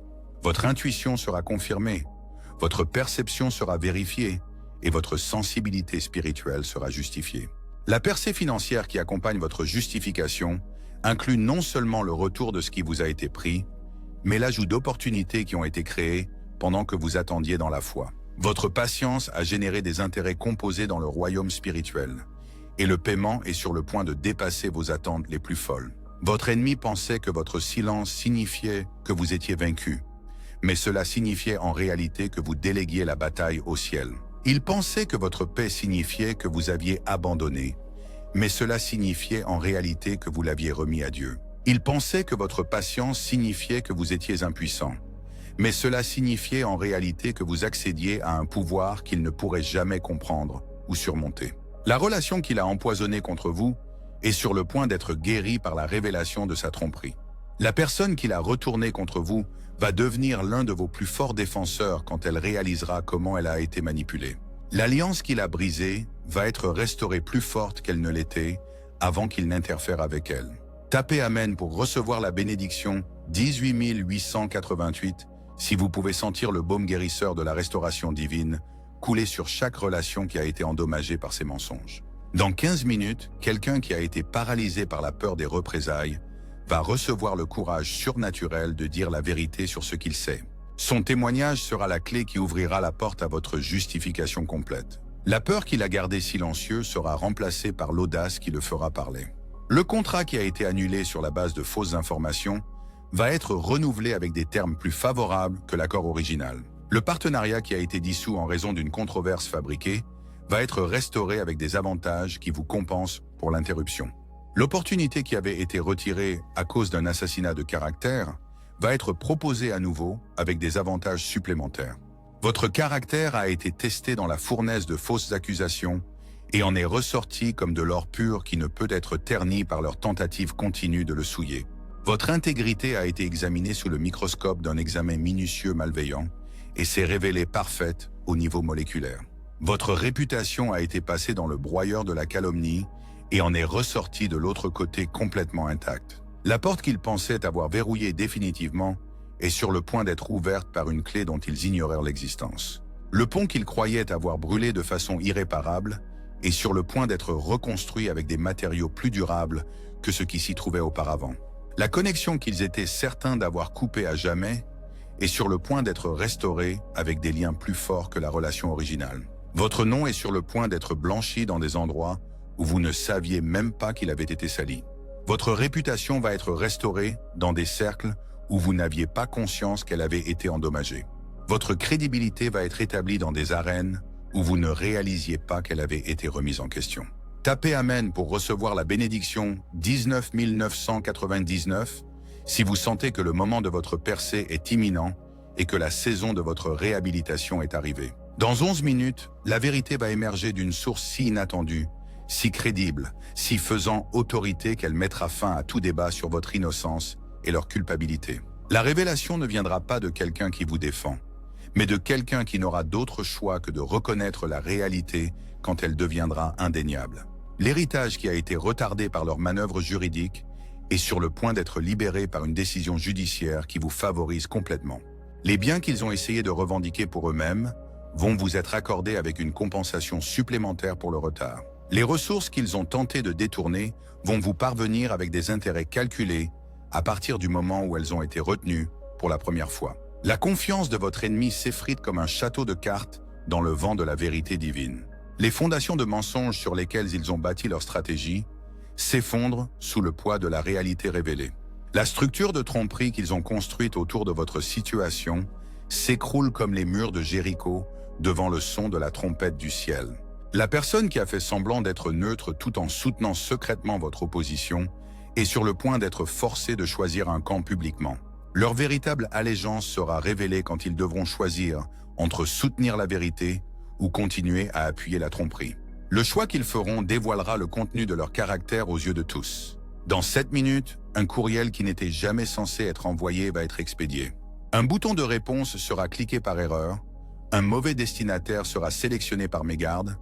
Votre intuition sera confirmée, votre perception sera vérifiée et votre sensibilité spirituelle sera justifiée. La percée financière qui accompagne votre justification inclut non seulement le retour de ce qui vous a été pris, mais l'ajout d'opportunités qui ont été créées pendant que vous attendiez dans la foi. Votre patience a généré des intérêts composés dans le royaume spirituel, et le paiement est sur le point de dépasser vos attentes les plus folles. Votre ennemi pensait que votre silence signifiait que vous étiez vaincu, mais cela signifiait en réalité que vous déléguiez la bataille au ciel. Il pensait que votre paix signifiait que vous aviez abandonné, mais cela signifiait en réalité que vous l'aviez remis à Dieu. Il pensait que votre patience signifiait que vous étiez impuissant, mais cela signifiait en réalité que vous accédiez à un pouvoir qu'il ne pourrait jamais comprendre ou surmonter. La relation qu'il a empoisonnée contre vous est sur le point d'être guérie par la révélation de sa tromperie. La personne qu'il a retournée contre vous va devenir l'un de vos plus forts défenseurs quand elle réalisera comment elle a été manipulée. L'alliance qu'il a brisée va être restaurée plus forte qu'elle ne l'était avant qu'il n'interfère avec elle. Tapez Amen pour recevoir la bénédiction 18 888 si vous pouvez sentir le baume guérisseur de la restauration divine couler sur chaque relation qui a été endommagée par ces mensonges. Dans 15 minutes, quelqu'un qui a été paralysé par la peur des représailles va recevoir le courage surnaturel de dire la vérité sur ce qu'il sait. Son témoignage sera la clé qui ouvrira la porte à votre justification complète. La peur qu'il a gardée silencieux sera remplacée par l'audace qui le fera parler. Le contrat qui a été annulé sur la base de fausses informations va être renouvelé avec des termes plus favorables que l'accord original. Le partenariat qui a été dissous en raison d'une controverse fabriquée va être restauré avec des avantages qui vous compensent pour l'interruption. L'opportunité qui avait été retirée à cause d'un assassinat de caractère va être proposée à nouveau avec des avantages supplémentaires. Votre caractère a été testé dans la fournaise de fausses accusations et en est ressorti comme de l'or pur qui ne peut être terni par leur tentative continue de le souiller. Votre intégrité a été examinée sous le microscope d'un examen minutieux malveillant et s'est révélée parfaite au niveau moléculaire. Votre réputation a été passée dans le broyeur de la calomnie et en est ressortie de l'autre côté complètement intacte. La porte qu'ils pensaient avoir verrouillée définitivement est sur le point d'être ouverte par une clé dont ils ignorèrent l'existence. Le pont qu'ils croyaient avoir brûlé de façon irréparable est sur le point d'être reconstruit avec des matériaux plus durables que ce qui s'y trouvait auparavant. La connexion qu'ils étaient certains d'avoir coupée à jamais est sur le point d'être restaurée avec des liens plus forts que la relation originale. Votre nom est sur le point d'être blanchi dans des endroits où vous ne saviez même pas qu'il avait été sali. Votre réputation va être restaurée dans des cercles où vous n'aviez pas conscience qu'elle avait été endommagée. Votre crédibilité va être établie dans des arènes où vous ne réalisiez pas qu'elle avait été remise en question. Tapez Amen pour recevoir la bénédiction 19 999 si vous sentez que le moment de votre percée est imminent et que la saison de votre réhabilitation est arrivée. Dans 11 minutes, la vérité va émerger d'une source si inattendue, si crédible, si faisant autorité qu'elle mettra fin à tout débat sur votre innocence et leur culpabilité. La révélation ne viendra pas de quelqu'un qui vous défend, mais de quelqu'un qui n'aura d'autre choix que de reconnaître la réalité quand elle deviendra indéniable. L'héritage qui a été retardé par leurs manœuvres juridiques est sur le point d'être libéré par une décision judiciaire qui vous favorise complètement. Les biens qu'ils ont essayé de revendiquer pour eux-mêmes vont vous être accordés avec une compensation supplémentaire pour le retard. Les ressources qu'ils ont tenté de détourner vont vous parvenir avec des intérêts calculés à partir du moment où elles ont été retenues pour la première fois. La confiance de votre ennemi s'effrite comme un château de cartes dans le vent de la vérité divine. Les fondations de mensonges sur lesquelles ils ont bâti leur stratégie s'effondrent sous le poids de la réalité révélée. La structure de tromperie qu'ils ont construite autour de votre situation s'écroule comme les murs de Jéricho devant le son de la trompette du ciel. La personne qui a fait semblant d'être neutre tout en soutenant secrètement votre opposition est sur le point d'être forcée de choisir un camp publiquement. Leur véritable allégeance sera révélée quand ils devront choisir entre soutenir la vérité ou continuer à appuyer la tromperie. Le choix qu'ils feront dévoilera le contenu de leur caractère aux yeux de tous. Dans 7 minutes, un courriel qui n'était jamais censé être envoyé va être expédié. Un bouton de réponse sera cliqué par erreur, un mauvais destinataire sera sélectionné par mégarde,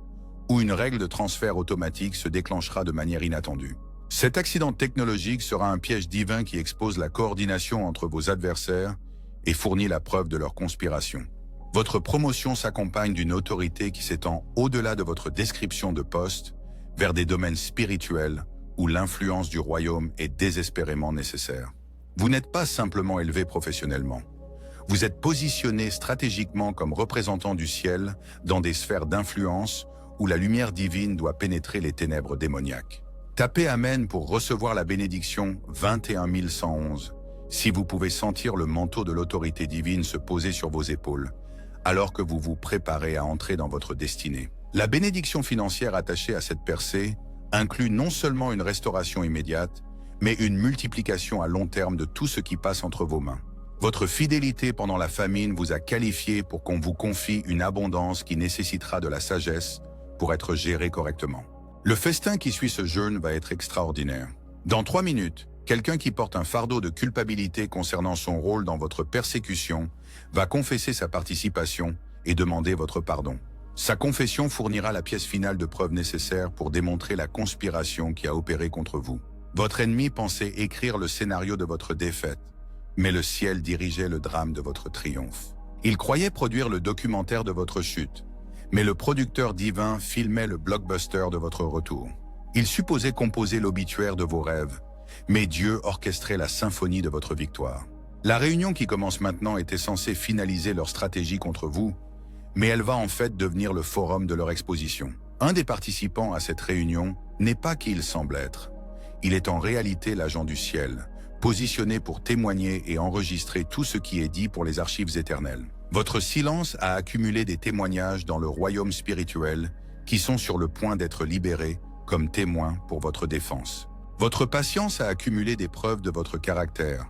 ou une règle de transfert automatique se déclenchera de manière inattendue. Cet accident technologique sera un piège divin qui expose la coordination entre vos adversaires et fournit la preuve de leur conspiration. Votre promotion s'accompagne d'une autorité qui s'étend au-delà de votre description de poste vers des domaines spirituels où l'influence du royaume est désespérément nécessaire. Vous n'êtes pas simplement élevé professionnellement. Vous êtes positionné stratégiquement comme représentant du ciel dans des sphères d'influence où la lumière divine doit pénétrer les ténèbres démoniaques. Tapez Amen pour recevoir la bénédiction 21 111 si vous pouvez sentir le manteau de l'autorité divine se poser sur vos épaules alors que vous vous préparez à entrer dans votre destinée. La bénédiction financière attachée à cette percée inclut non seulement une restauration immédiate, mais une multiplication à long terme de tout ce qui passe entre vos mains. Votre fidélité pendant la famine vous a qualifié pour qu'on vous confie une abondance qui nécessitera de la sagesse pour être gérée correctement. Le festin qui suit ce jeûne va être extraordinaire. Dans 3 minutes, quelqu'un qui porte un fardeau de culpabilité concernant son rôle dans votre persécution va confesser sa participation et demander votre pardon. Sa confession fournira la pièce finale de preuve nécessaire pour démontrer la conspiration qui a opéré contre vous. Votre ennemi pensait écrire le scénario de votre défaite, mais le ciel dirigeait le drame de votre triomphe. Il croyait produire le documentaire de votre chute, mais le producteur divin filmait le blockbuster de votre retour. Il supposait composer l'obituaire de vos rêves, mais Dieu orchestrait la symphonie de votre victoire. La réunion qui commence maintenant était censée finaliser leur stratégie contre vous, mais elle va en fait devenir le forum de leur exposition. Un des participants à cette réunion n'est pas qui il semble être. Il est en réalité l'agent du ciel, positionné pour témoigner et enregistrer tout ce qui est dit pour les archives éternelles. Votre silence a accumulé des témoignages dans le royaume spirituel qui sont sur le point d'être libérés comme témoins pour votre défense. Votre patience a accumulé des preuves de votre caractère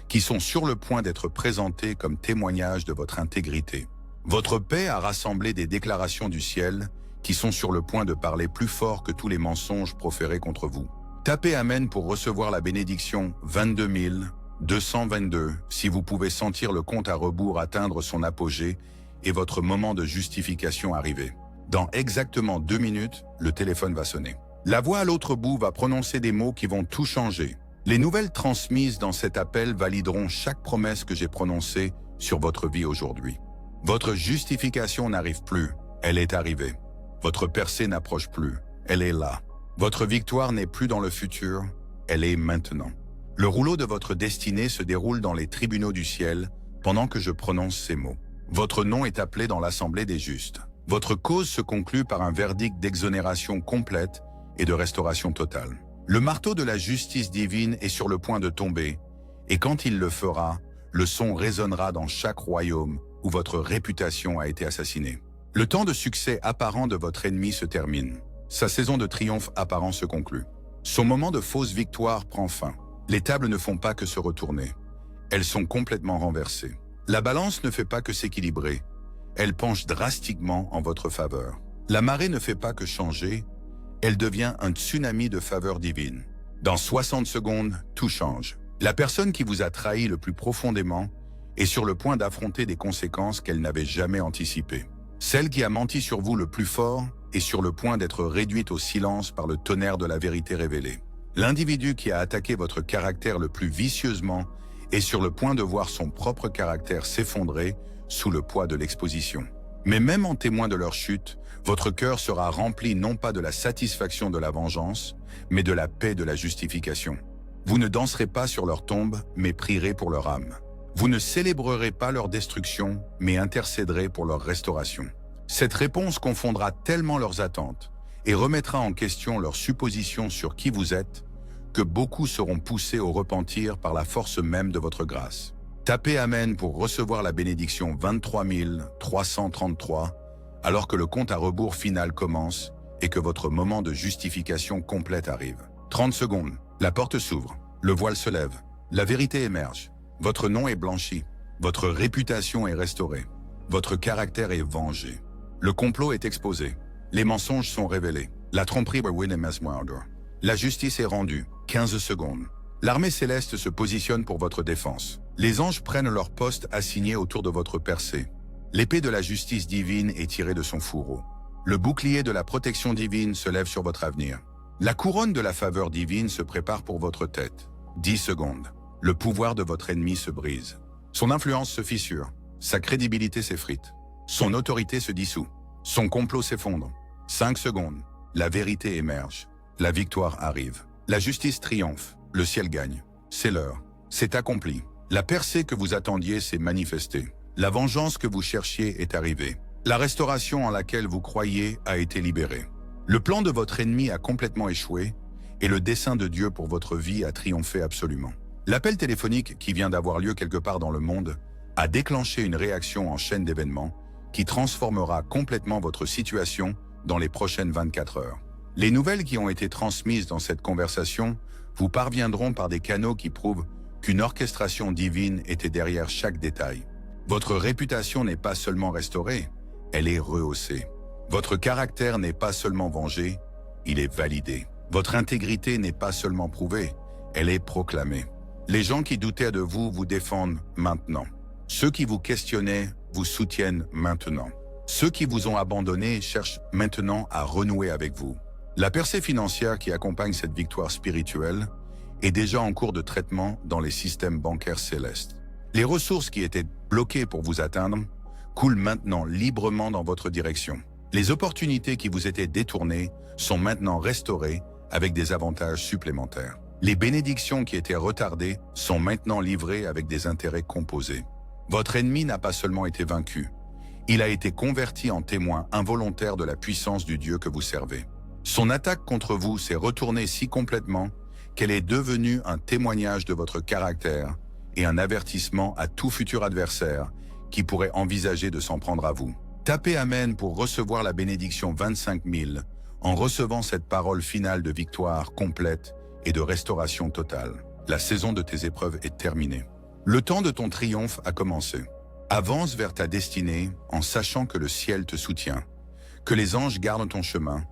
qui sont sur le point d'être présentées comme témoignages de votre intégrité. Votre paix a rassemblé des déclarations du ciel qui sont sur le point de parler plus fort que tous les mensonges proférés contre vous. Tapez Amen pour recevoir la bénédiction 22 222 si vous pouvez sentir le compte à rebours atteindre son apogée et votre moment de justification arriver. Dans exactement 2 minutes, le téléphone va sonner. La voix à l'autre bout va prononcer des mots qui vont tout changer. Les nouvelles transmises dans cet appel valideront chaque promesse que j'ai prononcée sur votre vie aujourd'hui. Votre justification n'arrive plus, elle est arrivée. Votre percée n'approche plus, elle est là. Votre victoire n'est plus dans le futur, elle est maintenant. Le rouleau de votre destinée se déroule dans les tribunaux du ciel pendant que je prononce ces mots. Votre nom est appelé dans l'assemblée des justes. Votre cause se conclut par un verdict d'exonération complète et de restauration totale. Le marteau de la justice divine est sur le point de tomber, et quand il le fera, le son résonnera dans chaque royaume où votre réputation a été assassinée. Le temps de succès apparent de votre ennemi se termine. Sa saison de triomphe apparent se conclut. Son moment de fausse victoire prend fin. Les tables ne font pas que se retourner. Elles sont complètement renversées. La balance ne fait pas que s'équilibrer. Elle penche drastiquement en votre faveur. La marée ne fait pas que changer. Elle devient un tsunami de faveur divine. Dans 60 secondes, tout change. La personne qui vous a trahi le plus profondément est sur le point d'affronter des conséquences qu'elle n'avait jamais anticipées. Celle qui a menti sur vous le plus fort est sur le point d'être réduite au silence par le tonnerre de la vérité révélée. L'individu qui a attaqué votre caractère le plus vicieusement est sur le point de voir son propre caractère s'effondrer sous le poids de l'exposition. Mais même en témoin de leur chute, votre cœur sera rempli non pas de la satisfaction de la vengeance, mais de la paix de la justification. Vous ne danserez pas sur leur tombe, mais prierez pour leur âme. Vous ne célébrerez pas leur destruction, mais intercéderez pour leur restauration. Cette réponse confondra tellement leurs attentes et remettra en question leurs suppositions sur qui vous êtes, que beaucoup seront poussés au repentir par la force même de votre grâce. Tapez Amen pour recevoir la bénédiction 23 333, alors que le compte à rebours final commence et que votre moment de justification complète arrive. 30 secondes, la porte s'ouvre, le voile se lève, la vérité émerge, votre nom est blanchi, votre réputation est restaurée, votre caractère est vengé. Le complot est exposé, les mensonges sont révélés, la tromperie la justice est rendue, 15 secondes. L'armée céleste se positionne pour votre défense. Les anges prennent leur poste assigné autour de votre percée. L'épée de la justice divine est tirée de son fourreau. Le bouclier de la protection divine se lève sur votre avenir. La couronne de la faveur divine se prépare pour votre tête. 10 secondes. Le pouvoir de votre ennemi se brise. Son influence se fissure. Sa crédibilité s'effrite. Son autorité se dissout. Son complot s'effondre. 5 secondes. La vérité émerge. La victoire arrive. La justice triomphe. Le ciel gagne. C'est l'heure. C'est accompli. La percée que vous attendiez s'est manifestée. La vengeance que vous cherchiez est arrivée. La restauration en laquelle vous croyiez a été libérée. Le plan de votre ennemi a complètement échoué et le dessein de Dieu pour votre vie a triomphé absolument. L'appel téléphonique qui vient d'avoir lieu quelque part dans le monde a déclenché une réaction en chaîne d'événements qui transformera complètement votre situation dans les prochaines 24 heures. Les nouvelles qui ont été transmises dans cette conversation vous parviendront par des canaux qui prouvent qu'une orchestration divine était derrière chaque détail. Votre réputation n'est pas seulement restaurée, elle est rehaussée. Votre caractère n'est pas seulement vengé, il est validé. Votre intégrité n'est pas seulement prouvée, elle est proclamée. Les gens qui doutaient de vous vous défendent maintenant. Ceux qui vous questionnaient vous soutiennent maintenant. Ceux qui vous ont abandonné cherchent maintenant à renouer avec vous. La percée financière qui accompagne cette victoire spirituelle est déjà en cours de traitement dans les systèmes bancaires célestes. Les ressources qui étaient bloquées pour vous atteindre coulent maintenant librement dans votre direction. Les opportunités qui vous étaient détournées sont maintenant restaurées avec des avantages supplémentaires. Les bénédictions qui étaient retardées sont maintenant livrées avec des intérêts composés. Votre ennemi n'a pas seulement été vaincu, il a été converti en témoin involontaire de la puissance du Dieu que vous servez. Son attaque contre vous s'est retournée si complètement qu'elle est devenue un témoignage de votre caractère et un avertissement à tout futur adversaire qui pourrait envisager de s'en prendre à vous. Tapez Amen pour recevoir la bénédiction 25 000 en recevant cette parole finale de victoire complète et de restauration totale. La saison de tes épreuves est terminée. Le temps de ton triomphe a commencé. Avance vers ta destinée en sachant que le ciel te soutient, que les anges gardent ton chemin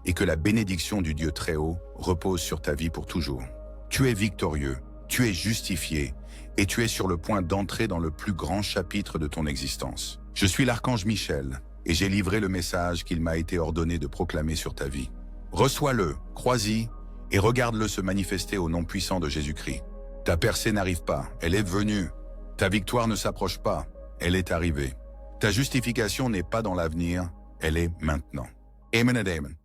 et que la bénédiction du Dieu Très-Haut repose sur ta vie pour toujours. Tu es victorieux, tu es justifié et tu es sur le point d'entrer dans le plus grand chapitre de ton existence. Je suis l'archange Michel et j'ai livré le message qu'il m'a été ordonné de proclamer sur ta vie. Reçois-le, crois-y et regarde-le se manifester au nom puissant de Jésus-Christ. Ta percée n'arrive pas, elle est venue. Ta victoire ne s'approche pas, elle est arrivée. Ta justification n'est pas dans l'avenir, elle est maintenant. Amen et amen.